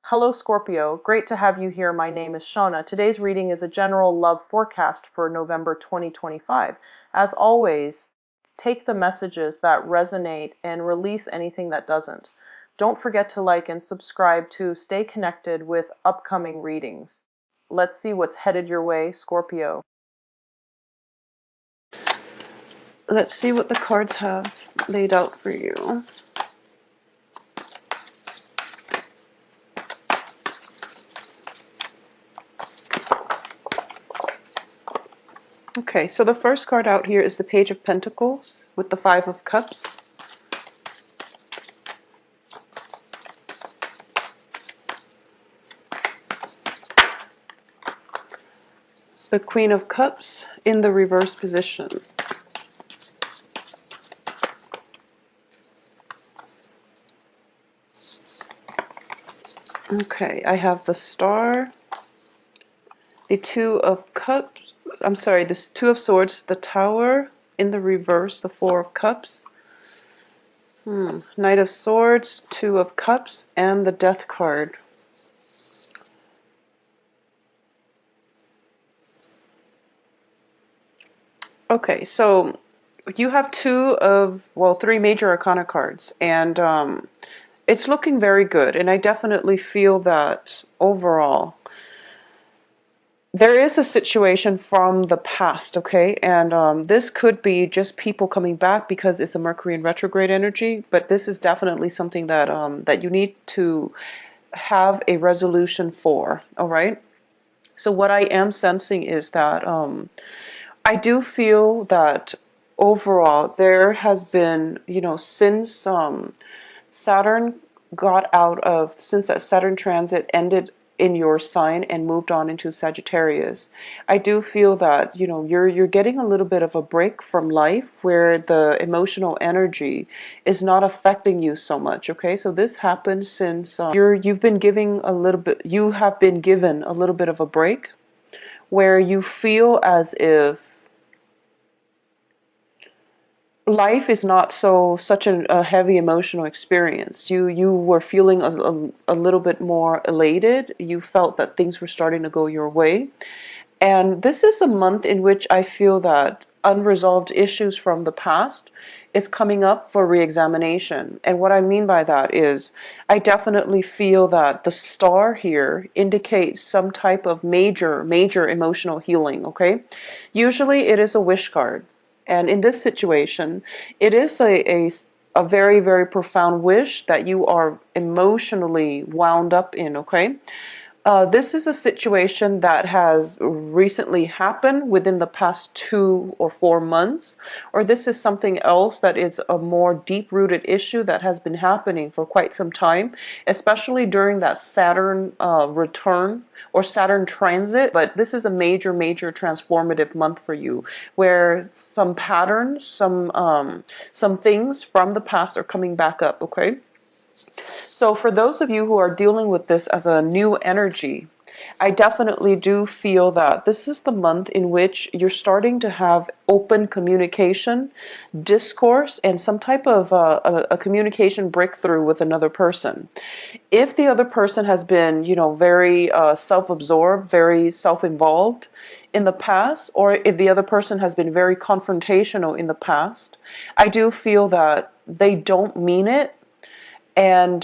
Hello Scorpio, great to have you here. My name is Shauna. Today's reading is a general love forecast for November 2025. As always, take the messages that resonate and release anything that doesn't. Don't forget to like and subscribe to stay connected with upcoming readings. Let's see what's headed your way, Scorpio. Let's see what the cards have laid out for you. Okay, so the first card out here is the Page of Pentacles with the Five of Cups. The Queen of Cups in the reverse position. Okay, I have the Star, the Two of Cups, the Two of Swords, the Tower in the reverse, the Four of Cups. Knight of Swords, Two of Cups, and the Death card. Okay, so you have three major arcana cards, and it's looking very good, and I definitely feel that overall there is a situation from the past, okay? And this could be just people coming back because it's a Mercury in retrograde energy, but this is definitely something that that you need to have a resolution for, all right? So what I am sensing is that I do feel that overall there has been, since Saturn since that Saturn transit ended in your sign and moved on into Sagittarius, I do feel that, you're getting a little bit of a break from life where the emotional energy is not affecting you so much, okay? So this happened since you've been giving a little bit, you have been given a little bit of a break where you feel as if life is not such a heavy emotional experience. You were feeling a little bit more elated. You felt that things were starting to go your way. And this is a month in which I feel that unresolved issues from the past is coming up for re-examination. And what I mean by that is I definitely feel that the Star here indicates some type of major emotional healing, okay? Usually it is a wish card. And in this situation, it is a very, very profound wish that you are emotionally wound up in, okay? This is a situation that has recently happened within the past 2 or 4 months, or this is something else that is a more deep-rooted issue that has been happening for quite some time, especially during that Saturn return or Saturn transit. But this is a major, major transformative month for you, where some patterns, some things from the past are coming back up, okay? So for those of you who are dealing with this as a new energy, I definitely do feel that this is the month in which you're starting to have open communication, discourse, and some type of a communication breakthrough with another person. If the other person has been, very self-absorbed, very self-involved in the past, or if the other person has been very confrontational in the past, I do feel that they don't mean it, and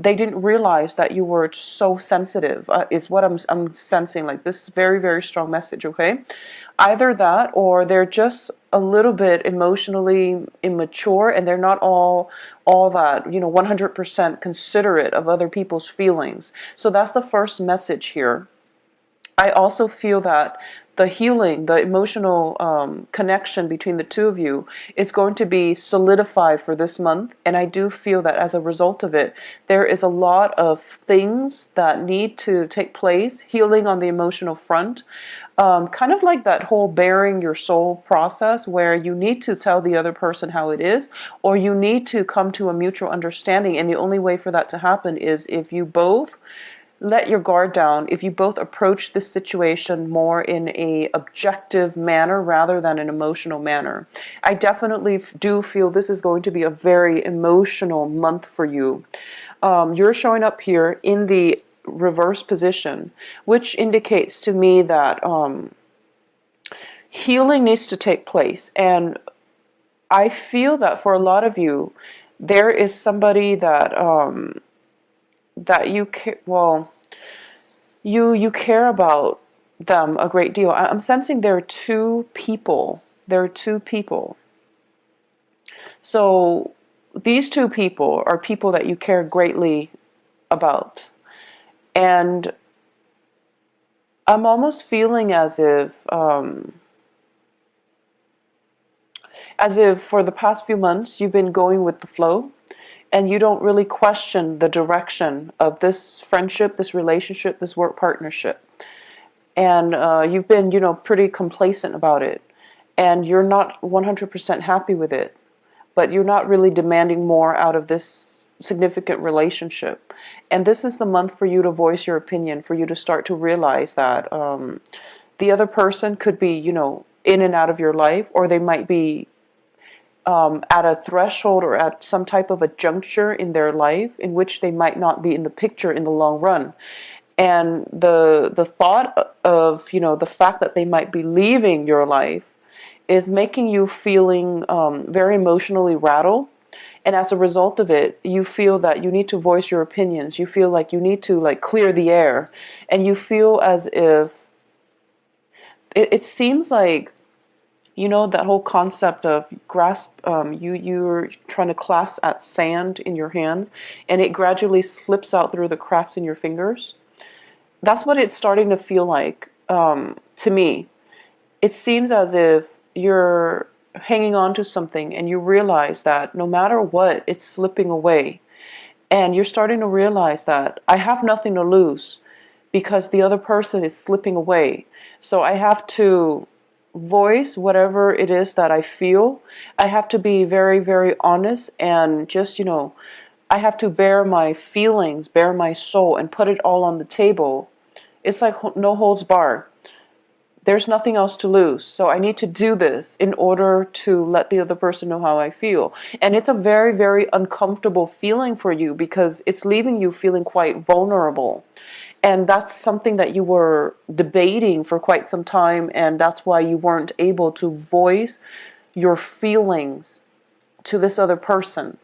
they didn't realize that you were so sensitive, is what I'm sensing. Like, this very, very strong message, okay? Either that, or they're just a little bit emotionally immature, and they're not all that, 100% considerate of other people's feelings. So that's the first message here. I also feel that the healing, the emotional connection between the two of you is going to be solidified for this month. And I do feel that as a result of it, there is a lot of things that need to take place, healing on the emotional front. Kind of like that whole bearing your soul process, where you need to tell the other person how it is, or you need to come to a mutual understanding. And the only way for that to happen is if you both let your guard down, if you both approach this situation more in a objective manner rather than an emotional manner. I definitely do feel this is going to be a very emotional month for you. You're showing up here in the reverse position, which indicates to me that healing needs to take place. And I feel that for a lot of you, there is somebody that that you care about them a great deal. I'm sensing there are two people. There are two people. So these two people are people that you care greatly about. And I'm almost feeling as if for the past few months you've been going with the flow and you don't really question the direction of this friendship, this relationship, this work partnership. And you've been, pretty complacent about it. And you're not 100% happy with it. But you're not really demanding more out of this significant relationship. And this is the month for you to voice your opinion, for you to start to realize that the other person could be, in and out of your life, or they might be at a threshold or at some type of a juncture in their life in which they might not be in the picture in the long run. And the thought of, the fact that they might be leaving your life is making you feeling very emotionally rattled. And as a result of it, you feel that you need to voice your opinions. You feel like you need to clear the air. And you feel as if it seems like, that whole concept of grasp, you're trying to clasp at sand in your hand and it gradually slips out through the cracks in your fingers. That's what it's starting to feel like to me. It seems as if you're hanging on to something and you realize that no matter what, it's slipping away. And you're starting to realize that I have nothing to lose because the other person is slipping away. So I have to voice whatever it is that I feel. I have to be very, very honest and just, I have to bare my feelings, bare my soul, and put it all on the table. It's like no holds barred. There's nothing else to lose. So I need to do this in order to let the other person know how I feel. And it's a very, very uncomfortable feeling for you because it's leaving you feeling quite vulnerable. And that's something that you were debating for quite some time, and that's why you weren't able to voice your feelings to this other person.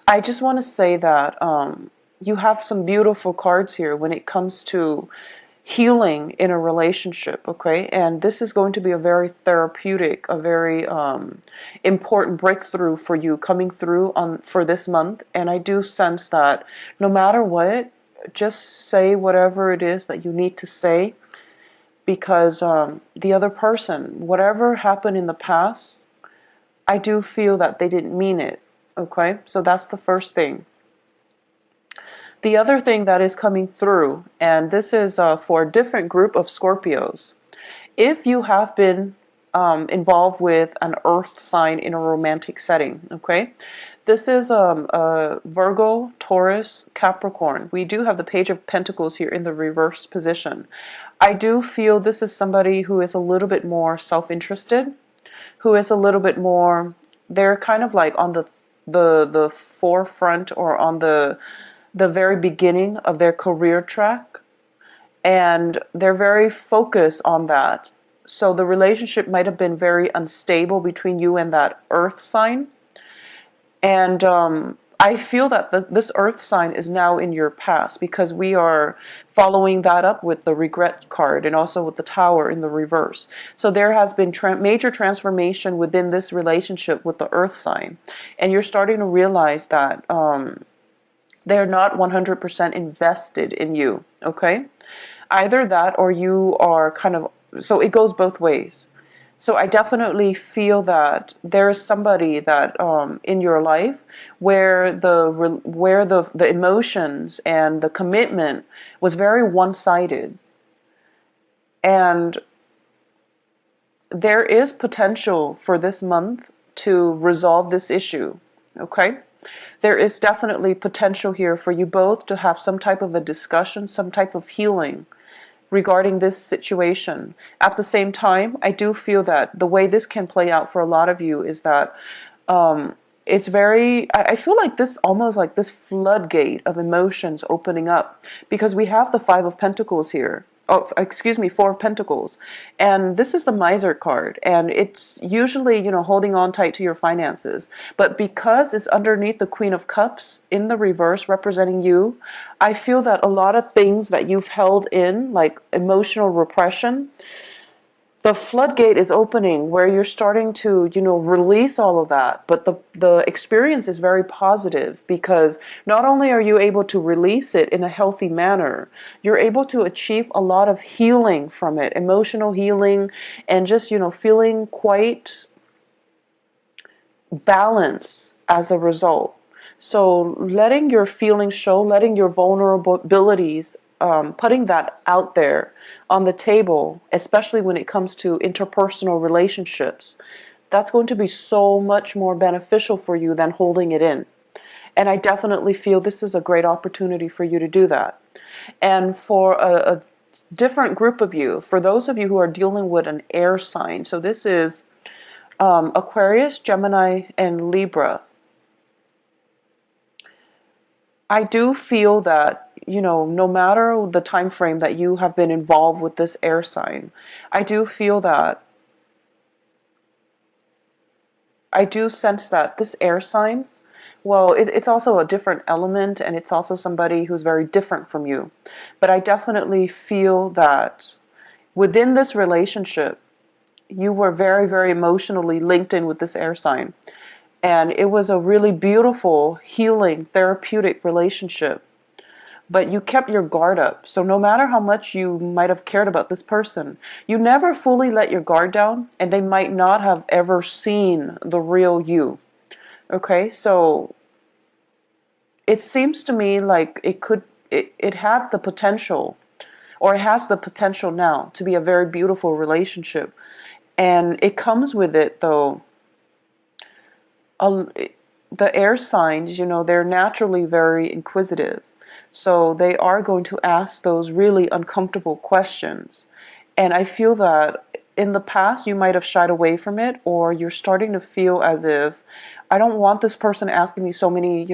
I just want to say that you have some beautiful cards here when it comes to healing in a relationship, okay? And this is going to be a very therapeutic, a very important breakthrough for you coming through for this month. And I do sense that no matter what, just say whatever it is that you need to say, because the other person, whatever happened in the past, I do feel that they didn't mean it, okay? So that's the first thing. The other thing that is coming through, and this is for a different group of Scorpios, if you have been involved with an earth sign in a romantic setting, okay? This is Virgo, Taurus, Capricorn. We do have the Page of Pentacles here in the reverse position. I do feel this is somebody who is a little bit more self-interested, who is a little bit more, they're kind of like on the forefront or on the very beginning of their career track, and they're very focused on that. So the relationship might have been very unstable between you and that earth sign. And I feel that this earth sign is now in your past, because we are following that up with the regret card and also with the tower in the reverse. So there has been major transformation within this relationship with the earth sign. And you're starting to realize that they're not 100% invested in you, okay? Either that or you are kind of, so it goes both ways. So I definitely feel that there's somebody that in your life where the emotions and the commitment was very one-sided. And there is potential for this month to resolve this issue, okay? There is definitely potential here for you both to have some type of a discussion, some type of healing regarding this situation. At the same time, I do feel that the way this can play out for a lot of you is that It's very, I feel like this almost like this floodgate of emotions opening up, because we have the Five of Pentacles here. Oh, excuse me, Four of Pentacles. And this is the Miser card. And it's usually, holding on tight to your finances. But because it's underneath the Queen of Cups in the reverse representing you, I feel that a lot of things that you've held in, like emotional repression, the floodgate is opening where you're starting to, release all of that. But the experience is very positive, because not only are you able to release it in a healthy manner, you're able to achieve a lot of healing from it, emotional healing, and just, feeling quite balanced as a result. So letting your feelings show, letting your vulnerabilities, putting that out there on the table, especially when it comes to interpersonal relationships, that's going to be so much more beneficial for you than holding it in. And I definitely feel this is a great opportunity for you to do that. And for a different group of you, for those of you who are dealing with an air sign, so this is Aquarius, Gemini, and Libra. I do feel that, no matter the time frame that you have been involved with this air sign, I do feel that, I do sense that this air sign, well, it's also a different element, and it's also somebody who's very different from you. But I definitely feel that within this relationship, you were very, very emotionally linked in with this air sign. And it was a really beautiful, healing, therapeutic relationship. But you kept your guard up. So no matter how much you might have cared about this person, you never fully let your guard down, and they might not have ever seen the real you. Okay, so it seems to me like it had the potential, or it has the potential now to be a very beautiful relationship. And it comes with it, though, the air signs, they're naturally very inquisitive. So they are going to ask those really uncomfortable questions. And I feel that in the past you might have shied away from it, or you're starting to feel as if, I don't want this person asking me so many,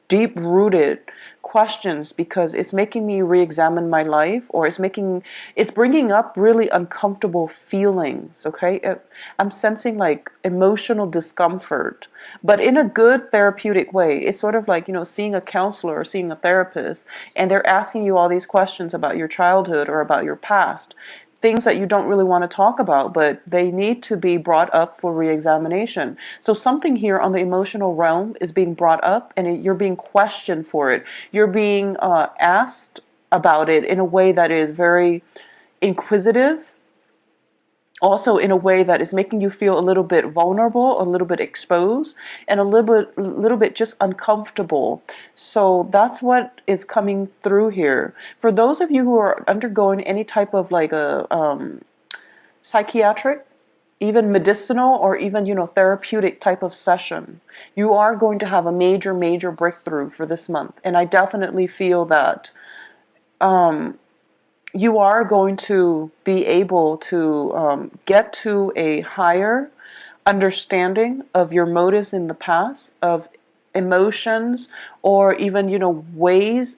deep-rooted questions, because it's making me re-examine my life, or it's bringing up really uncomfortable feelings. Okay, I'm sensing like emotional discomfort, but in a good therapeutic way. It's sort of like, seeing a counselor or seeing a therapist, and they're asking you all these questions about your childhood or about your past, things that you don't really want to talk about, but they need to be brought up for re-examination. So something here on the emotional realm is being brought up, and you're being questioned for it. You're being asked about it in a way that is very inquisitive, also in a way that is making you feel a little bit vulnerable, a little bit exposed, and a little bit just uncomfortable. So that's what is coming through here. For those of you who are undergoing any type of like a psychiatric, even medicinal, or even, therapeutic type of session, you are going to have a major, major breakthrough for this month. And I definitely feel that you are going to be able to get to a higher understanding of your motives in the past, of emotions, or even, ways.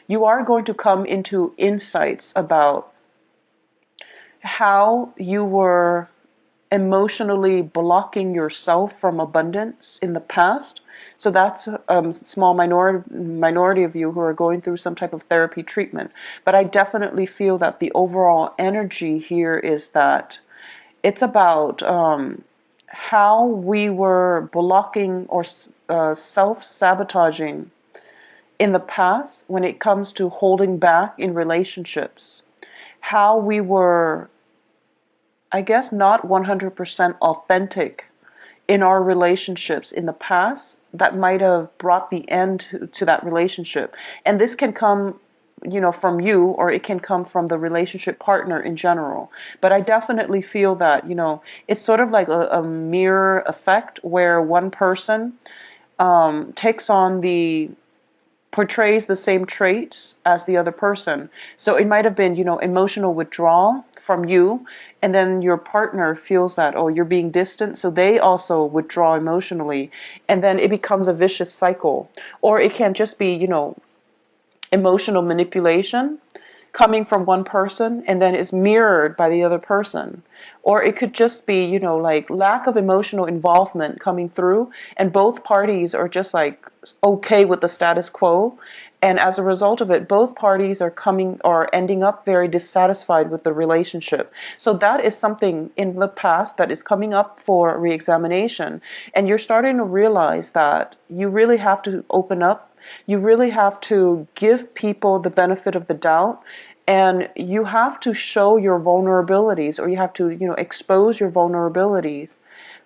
You are going to come into insights about how you were emotionally blocking yourself from abundance in the past. So that's a small minority of you who are going through some type of therapy treatment. But I definitely feel that the overall energy here is that it's about how we were blocking or self-sabotaging in the past when it comes to holding back in relationships. How we were, I guess, not 100% authentic in our relationships in the past that might have brought the end to that relationship. And this can come, from you, or it can come from the relationship partner in general. But I definitely feel that, it's sort of like a mirror effect, where one person takes on the portrays the same traits as the other person. So it might have been, emotional withdrawal from you, and then your partner feels that, oh, you're being distant, so they also withdraw emotionally, and then it becomes a vicious cycle. Or it can just be, emotional manipulation coming from one person and then is mirrored by the other person. Or it could just be, like lack of emotional involvement coming through, and both parties are just like okay with the status quo. And as a result of it, both parties are coming or ending up very dissatisfied with the relationship. So that is something in the past that is coming up for re-examination. And you're starting to realize that you really have to open up. You really have to give people the benefit of the doubt, and you have to show your vulnerabilities, or you have to, expose your vulnerabilities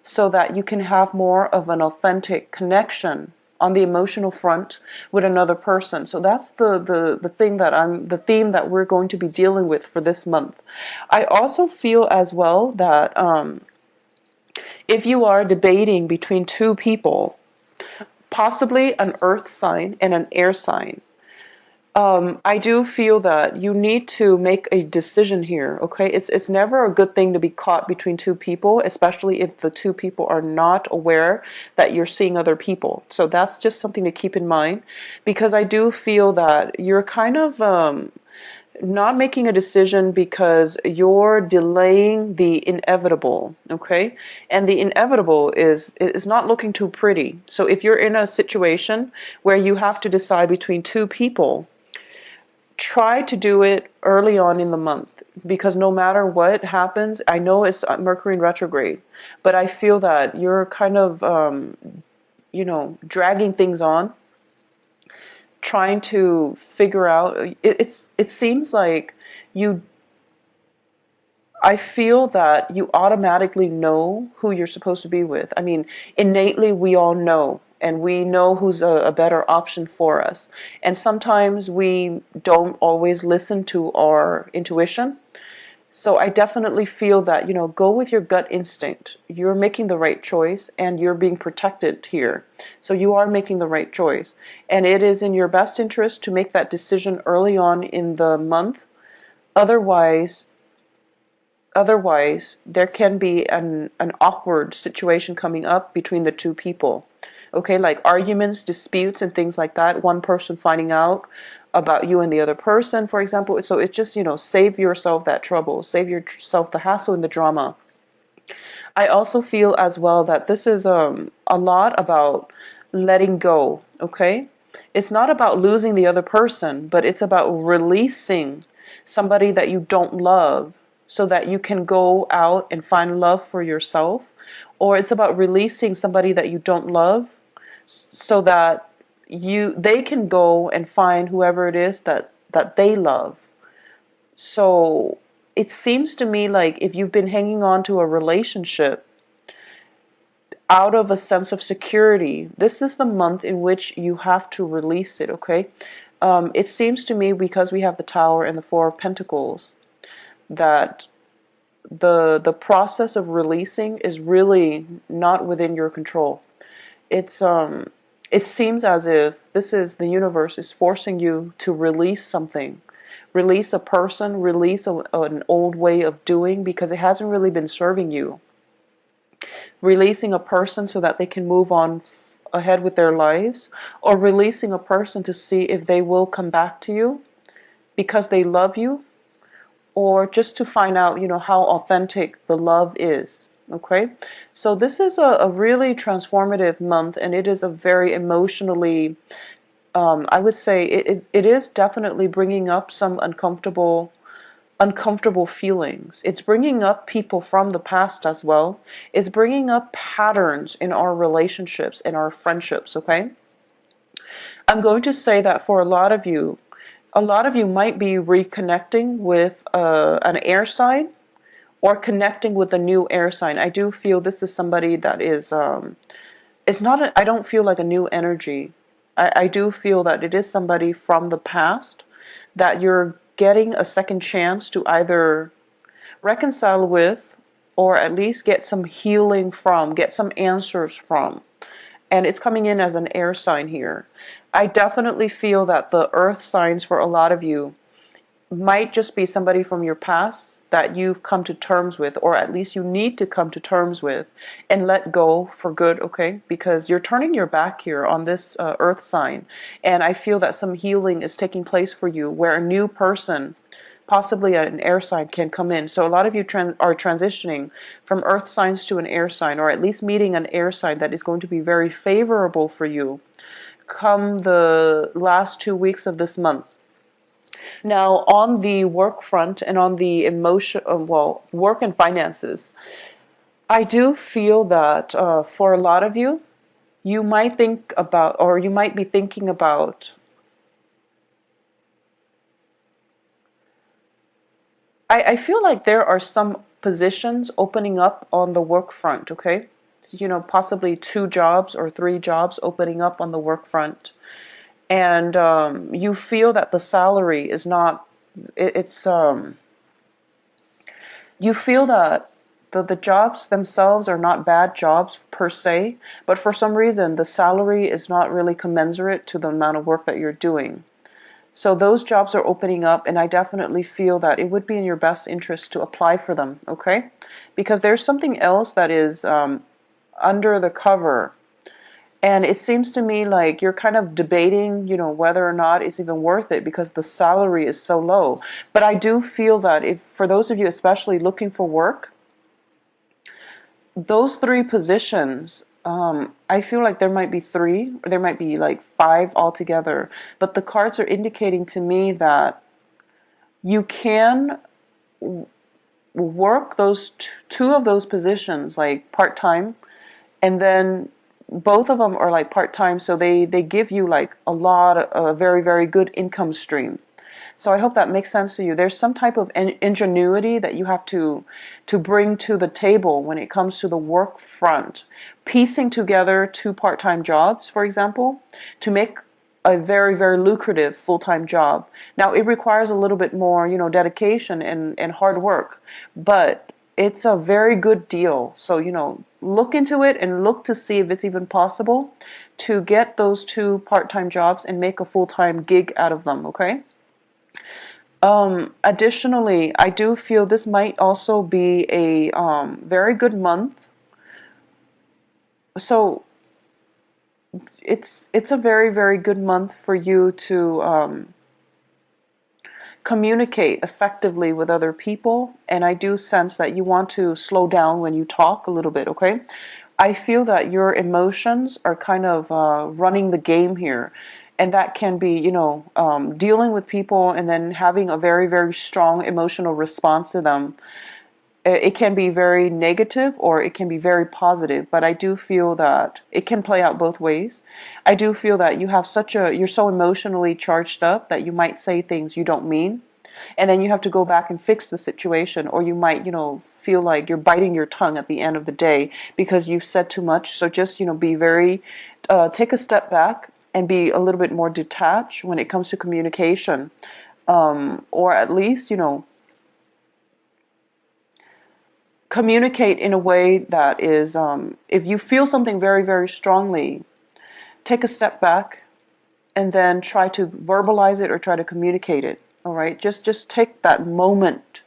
so that you can have more of an authentic connection on the emotional front with another person. So that's the theme that we're going to be dealing with for this month. I also feel as well that if you are debating between two people, possibly an earth sign and an air sign, I do feel that you need to make a decision here, okay? It's never a good thing to be caught between two people, especially if the two people are not aware that you're seeing other people. So that's just something to keep in mind, because I do feel that you're kind of not making a decision because you're delaying the inevitable, okay? And the inevitable is not looking too pretty. So if you're in a situation where you have to decide between two people, try to do it early on in the month, because no matter what happens, I know it's Mercury in retrograde, but I feel that you're kind of, dragging things on, trying to figure out. It seems like you. I feel that you automatically know who you're supposed to be with. I mean, innately we all know, and we know who's a better option for us. And sometimes we don't always listen to our intuition. So I definitely feel that, go with your gut instinct. You're making the right choice, and you're being protected here. So you are making the right choice. And it is in your best interest to make that decision early on in the month. Otherwise, there can be an awkward situation coming up between the two people. Okay, like arguments, disputes, and things like that. One person finding out about you and the other person, for example. So it's just, save yourself that trouble. Save yourself the hassle and the drama. I also feel as well that this is a lot about letting go, okay? It's not about losing the other person, but it's about releasing somebody that you don't love, so that you can go out and find love for yourself. Or it's about releasing somebody that you don't love, so that they can go and find whoever it is that they love. So it seems to me like if you've been hanging on to a relationship out of a sense of security, this is the month in which you have to release it, okay? It seems to me, because we have the Tower and the Four of Pentacles, that the process of releasing is really not within your control. It seems as if the universe is forcing you to release something, release a person, release an old way of doing, because it hasn't really been serving you. Releasing a person so that they can move on ahead with their lives, or releasing a person to see if they will come back to you because they love you, or just to find out, how authentic the love is. Okay, so this is a really transformative month, and it is a very emotionally, I would say it is definitely bringing up some uncomfortable feelings. It's bringing up people from the past as well. It's bringing up patterns in our relationships, in our friendships, okay? I'm going to say that for a lot of you might be reconnecting with an air sign, or connecting with a new air sign. I do feel this is somebody that is, I don't feel like a new energy. I do feel that it is somebody from the past that you're getting a second chance to either reconcile with, or at least get some healing from, get some answers from. and it's coming in as an air sign here. I definitely feel that the earth signs for a lot of you might just be somebody from your past that you've come to terms with, or at least you need to come to terms with and let go for good, okay? Because you're turning your back here on this earth sign, and I feel that some healing is taking place for you where a new person, possibly an air sign, can come in. So a lot of you are transitioning from earth signs to an air sign, or at least meeting an air sign that is going to be very favorable for you come the last 2 weeks of this month. Now, on the work front and on the work and finances, I do feel that for a lot of you, you might think about, or you might be thinking about, I feel like there are some positions opening up on the work front, okay? You know, possibly 2 jobs or 3 jobs opening up on the work front. And you feel that the salary is not, it's you feel that the jobs themselves are not bad jobs per se, but for some reason the salary is not really commensurate to the amount of work that you're doing. So those jobs are opening up, and I definitely feel that it would be in your best interest to apply for them, okay? Because there's something else that is under the cover. And it seems to me like you're kind of debating, you know, whether or not it's even worth it because the salary is so low. But I do feel that if, for those of you especially looking for work, those 3 positions, I feel like there might be 3, or there might be like 5 altogether. But the cards are indicating to me that you can work those 2 of those positions like part-time, and then both of them are like part-time, so they give you like a lot of a very, very good income stream. So I hope that makes sense to you. There's some type of ingenuity that you have to bring to the table when it comes to the work front. Piecing together 2 part-time jobs, for example, to make a very, very lucrative full-time job. Now, it requires a little bit more, you know, dedication and hard work, but it's a very good deal. So, you know, look into it and look to see if it's even possible to get those 2 part-time jobs and make a full-time gig out of them, okay? Additionally, I do feel this might also be a very good month. So it's a very, very good month for you to communicate effectively with other people, and I do sense that you want to slow down when you talk a little bit, okay? I feel that your emotions are kind of running the game here, and that can be, you know, dealing with people and then having a very, very strong emotional response to them. It can be very negative or it can be very positive, but I do feel that it can play out both ways. I do feel that you have you're so emotionally charged up that you might say things you don't mean, and then you have to go back and fix the situation, or you might, you know, feel like you're biting your tongue at the end of the day because you've said too much. So just, you know, be very, take a step back and be a little bit more detached when it comes to communication, or at least, you know, communicate in a way that is, if you feel something very, very strongly, take a step back and then try to verbalize it or try to communicate it. All right, just take that moment